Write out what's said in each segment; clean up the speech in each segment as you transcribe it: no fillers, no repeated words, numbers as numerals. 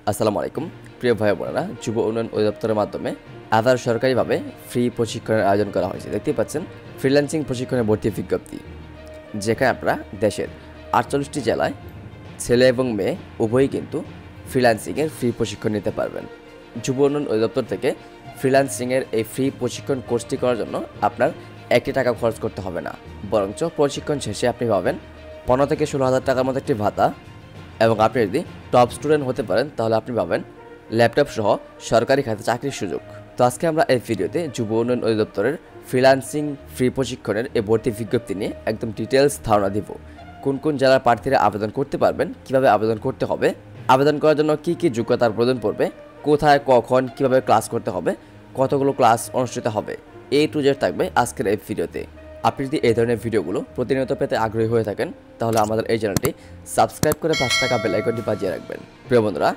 আসসালামু আলাইকুম প্রিয় ভাই বোনেরা, যুব উন্নয়ন অধিদপ্তরের মাধ্যমে আবার সরকারিভাবে ফ্রি প্রশিক্ষণের আয়োজন করা হয়েছে। দেখতেই পাচ্ছেন ফ্রিল্যান্সিং প্রশিক্ষণের ভর্তি বিজ্ঞপ্তি, যেখানে আপনারা দেশের 48টি জেলায় ছেলে এবং মেয়ে উভয়ই কিন্তু ফ্রিল্যান্সিংয়ের ফ্রি প্রশিক্ষণ নিতে পারবেন। যুব উন্নয়ন অধিদপ্তর থেকে ফ্রিল্যান্সিংয়ের এই ফ্রি প্রশিক্ষণ কোর্সটি করার জন্য আপনার 1 টাকা খরচ করতে হবে না, বরঞ্চ প্রশিক্ষণ শেষে আপনি পাবেন 15 থেকে 16,000 টাকার মতো একটি ভাতা। এবং আপনি যদি টপ স্টুডেন্ট হতে পারেন তাহলে আপনি পাবেন ল্যাপটপ সহ সরকারি খাতে চাকরির সুযোগ। তো আজকে আমরা এই ভিডিওতে যুব উন্নয়ন অধিদপ্তরের ফ্রিল্যান্সিং ফ্রি প্রশিক্ষণের এই ভর্তি বিজ্ঞপ্তি নিয়ে একদম ডিটেলস ধারণা দিব। কোন কোন জেলার প্রার্থীরা আবেদন করতে পারবেন, কিভাবে আবেদন করতে হবে, আবেদন করার জন্য কী কী যোগ্যতার প্রয়োজন পড়বে, কোথায় কখন কিভাবে ক্লাস করতে হবে, কতগুলো ক্লাস অনুষ্ঠিত হবে, A to Z থাকবে আজকের এই ভিডিওতে। আপনি যদি এই ধরনের ভিডিওগুলো প্রতিনিয়ত পেতে আগ্রহী হয়ে থাকেন তাহলে আমাদের এই চ্যানেলটি সাবস্ক্রাইব করে পাশে থাকা বেল আইকনটি বাজিয়ে রাখবেন। প্রিয় বন্ধুরা,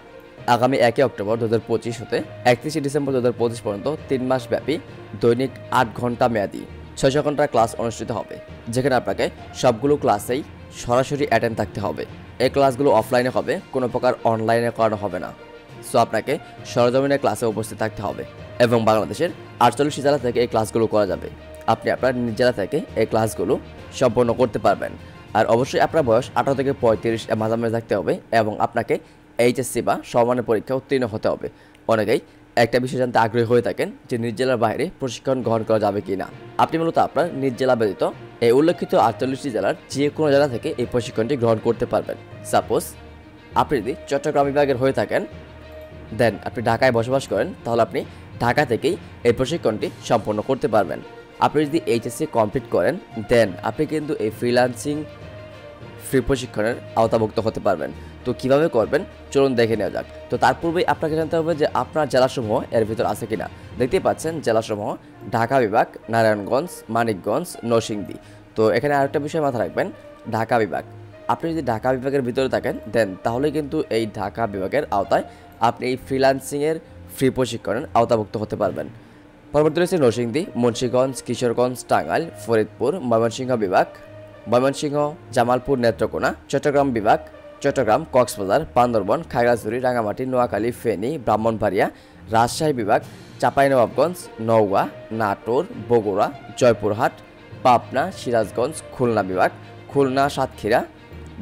আগামী 1 অক্টোবর 2025 হতে 31 ডিসেম্বর 2025 পর্যন্ত 3 মাস ব্যাপী দৈনিক 8 ঘন্টা মেয়াদী 600 ঘন্টার ক্লাস অনুষ্ঠিত হবে, যেখানে আপনাকে সবগুলো ক্লাসেই সরাসরি অ্যাটেন্ড থাকতে হবে। এই ক্লাসগুলো অফলাইনে হবে, কোনো প্রকার অনলাইনে করানো হবে না। সো আপনাকে সরজমিনে ক্লাসে উপস্থিত থাকতে হবে এবং বাংলাদেশের 48 জেলা থেকে এই ক্লাসগুলো করা যাবে। আপনি আপনার নিজ জেলা থেকে এই ক্লাসগুলো সম্পন্ন করতে পারবেন। আর অবশ্যই আপনার বয়স 18 থেকে 35 এর মাঝামাঝি থাকতে হবে এবং আপনাকে এইচএসসি বা সমমানের পরীক্ষা উত্তীর্ণ হতে হবে। অনেকেই একটা বিষয় জানতে আগ্রহী হয়ে থাকেন যে নিজ জেলার বাইরে প্রশিক্ষণ গ্রহণ করা যাবে কি না। আপনি মূলত আপনার নিজ জেলা ব্যতীত এই উল্লেখিত 48টি জেলার যে কোনো জেলা থেকে এই প্রশিক্ষণটি গ্রহণ করতে পারবেন। সাপোজ আপনি যদি চট্টগ্রাম বিভাগের হয়ে থাকেন, দেন আপনি ঢাকায় বসবাস করেন, তাহলে আপনি ঢাকা থেকেই এই প্রশিক্ষণটি সম্পন্ন করতে পারবেন। আপনি যদি এইচএসসি কমপ্লিট করেন, দেন আপনি কিন্তু এই ফ্রিল্যান্সিং ফ্রি প্রশিক্ষণের আওতাভুক্ত হতে পারবেন। তো কিভাবে করবেন চলুন দেখে নেওয়া যাক। তো তার পূর্বেই আপনাকে জানতে হবে যে আপনার জেলাসমূহ এর ভিতর আছে কিনা। দেখতেই পাচ্ছেন জেলাসমূহ ঢাকা বিভাগ, নারায়ণগঞ্জ, মানিকগঞ্জ, নরসিংদী। তো এখানে আরেকটা বিষয় মাথায় রাখবেন, ঢাকা বিভাগ। আপনি যদি ঢাকা বিভাগের ভিতরে থাকেন দেন তাহলে কিন্তু এই ঢাকা বিভাগের আওতায় আপনি এই ফ্রিল্যান্সিংয়ের ফ্রি প্রশিক্ষণের আওতাভুক্ত হতে পারবেন। পরবর্তী রয়েছে নরসিংদী, মুন্সিগঞ্জ, কিশোরগঞ্জ, টাঙ্গাইল, ফরিদপুর, ময়মনসিংহ বিভাগ, ময়মনসিংহ, জামালপুর, নেত্রকোনা, চট্টগ্রাম বিভাগ, চট্টগ্রাম, কক্সবাজার, বান্দরবান, খাগড়াছড়ি, রাঙামাটি, নোয়াখালী, ফেনী, ব্রাহ্মণবাড়িয়া, রাজশাহী বিভাগ, চাঁপাইনবাবগঞ্জ, নওগাঁ, নাটোর, বগুড়া, জয়পুরহাট, পাবনা, সিরাজগঞ্জ, খুলনা বিভাগ, খুলনা, সাতক্ষীরা,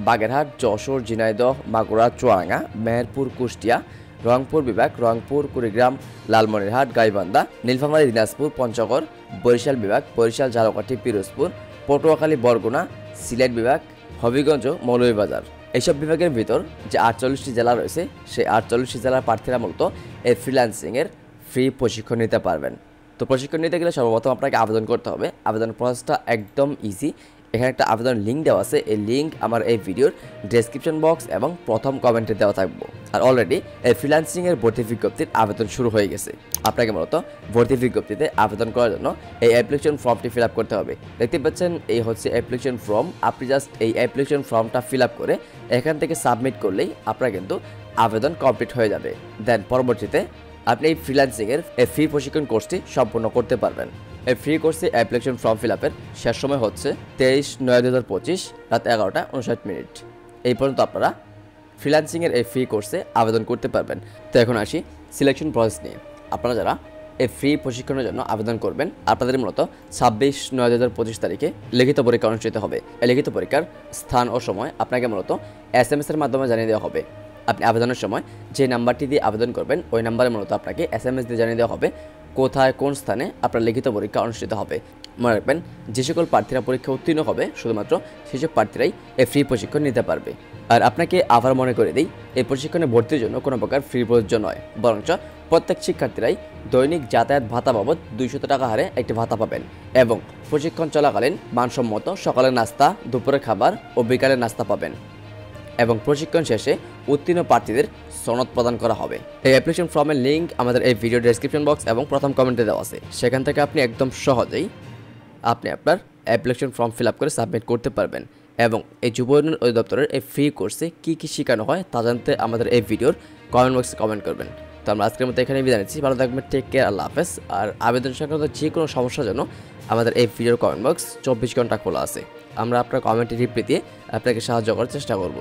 বাগেরহাট, যশোর, ঝিনাইদহ, মাগুরা, চুয়াডাঙ্গা, মেহেরপুর, কুষ্টিয়া, রংপুর বিভাগ, রংপুর, কুড়িগ্রাম, লালমনিরহাট, গাইবান্ধা, নীলফামারী, দিনাজপুর, পঞ্চগড়, বরিশাল বিভাগ, বরিশাল, ঝালকাঠি, পিরোজপুর, পটুয়াখালী, বরগুনা, সিলেট বিভাগ, হবিগঞ্জ, মৌলভীবাজার। এইসব বিভাগের ভিতর যে 48টি জেলা রয়েছে সেই 48টি জেলার প্রার্থীরা মূলত এই ফ্রিল্যান্সিংয়ের ফ্রি প্রশিক্ষণ নিতে পারবেন। তো প্রশিক্ষণ নিতে গেলে সর্বপ্রথম আপনাকে আবেদন করতে হবে। আবেদন প্রসেসটা একদম ইজি। এখানে একটা আবেদন লিঙ্ক দেওয়া আছে, এই লিঙ্ক আমার এই ভিডিওর ডেসক্রিপশন বক্স এবং প্রথম কমেন্টে দেওয়া থাকবো। আর অলরেডি এই ফ্রিল্যান্সিংয়ের ভর্তি বিজ্ঞপ্তির আবেদন শুরু হয়ে গেছে। আপনাকে মূলত ভর্তি বিজ্ঞপ্তিতে আবেদন করার জন্য এই অ্যাপ্লিকেশন ফর্মটি ফিল আপ করতে হবে। দেখতে পাচ্ছেন এই হচ্ছে অ্যাপ্লিকেশন ফর্ম। আপনি জাস্ট এই অ্যাপ্লিকেশন ফর্মটা ফিল আপ করে এখান থেকে সাবমিট করলেই আপনার কিন্তু আবেদন কমপ্লিট হয়ে যাবে। দেন পরবর্তীতে আপনি এই ফ্রিল্যান্সিংয়ের এই ফ্রি প্রশিক্ষণ কোর্সটি সম্পূর্ণ করতে পারবেন। এই ফ্রি কোর্সে অ্যাপ্লিকেশন ফর্ম ফিল আপের শেষ সময় হচ্ছে 23/9/2025 রাত 11:59। এই পর্যন্ত আপনারা ফ্রিল্যান্সিংয়ের এই ফ্রি কোর্সে আবেদন করতে পারবেন। তো এখন আসি সিলেকশন প্রসেস নিয়ে। আপনারা যারা এই ফ্রি প্রশিক্ষণের জন্য আবেদন করবেন, আপনাদের মূলত 26/9/2025 তারিখে লিখিত পরীক্ষা অনুষ্ঠিত হবে। এই লিখিত পরীক্ষার স্থান ও সময় আপনাকে মূলত SMS এর মাধ্যমে জানিয়ে দেওয়া হবে। আপনি আবেদনের সময় যে নাম্বারটি দিয়ে আবেদন করবেন ওই নাম্বারে মূলত আপনাকে SMS দিয়ে জানিয়ে দেওয়া হবে কোথায় কোন স্থানে আপনার লিখিত পরীক্ষা অনুষ্ঠিত হবে। মনে রাখবেন, যে সকল প্রার্থীরা পরীক্ষা উত্তীর্ণ হবে শুধুমাত্র সেসব প্রার্থীরাই এই ফ্রি প্রশিক্ষণ নিতে পারবে। আর আপনাকে আবার মনে করে দিই, এই প্রশিক্ষণে ভর্তির জন্য কোনো প্রকার ফ্রি প্রযোজ্য নয়, বরঞ্চ প্রত্যেক শিক্ষার্থীরাই দৈনিক যাতায়াত ভাতা বাবদ 200 টাকা হারে একটি ভাতা পাবেন এবং প্রশিক্ষণ চলাকালীন মানসম্মত সকালের নাস্তা, দুপুরের খাবার ও বিকালের নাস্তা পাবেন এবং প্রশিক্ষণ শেষে উত্তীর্ণ প্রার্থীদের সনদ প্রদান করা হবে। এই অ্যাপ্লিকেশন ফর্মের লিঙ্ক আমাদের এই ভিডিও ডেসক্রিপশন বক্স এবং প্রথম কমেন্টে দেওয়া আছে। সেখান থেকে আপনি একদম সহজেই আপনি আপনার অ্যাপ্লিকেশন ফর্ম ফিল আপ করে সাবমিট করতে পারবেন এবং এই যুব উন্নয়ন অধিদপ্তরের এই ফ্রি কোর্সে কী কী শেখানো হয় তা জানতে আমাদের এই ভিডিওর কমেন্ট বক্সে কমেন্ট করবেন। তো আমরা আজকের মতো এখানে বিদায় নিচ্ছি। ভালো থাকবেন, টেক কেয়ার, আল্লাহ হাফেজ। আর আবেদন সংক্রান্ত যে কোনো সমস্যার জন্য আমাদের এই ভিডিওর কমেন্ট বক্স 24 ঘন্টা খোলা আছে। আমরা আপনার কমেন্টে রিপ্লাই দিয়ে আপনাকে সাহায্য করার চেষ্টা করব।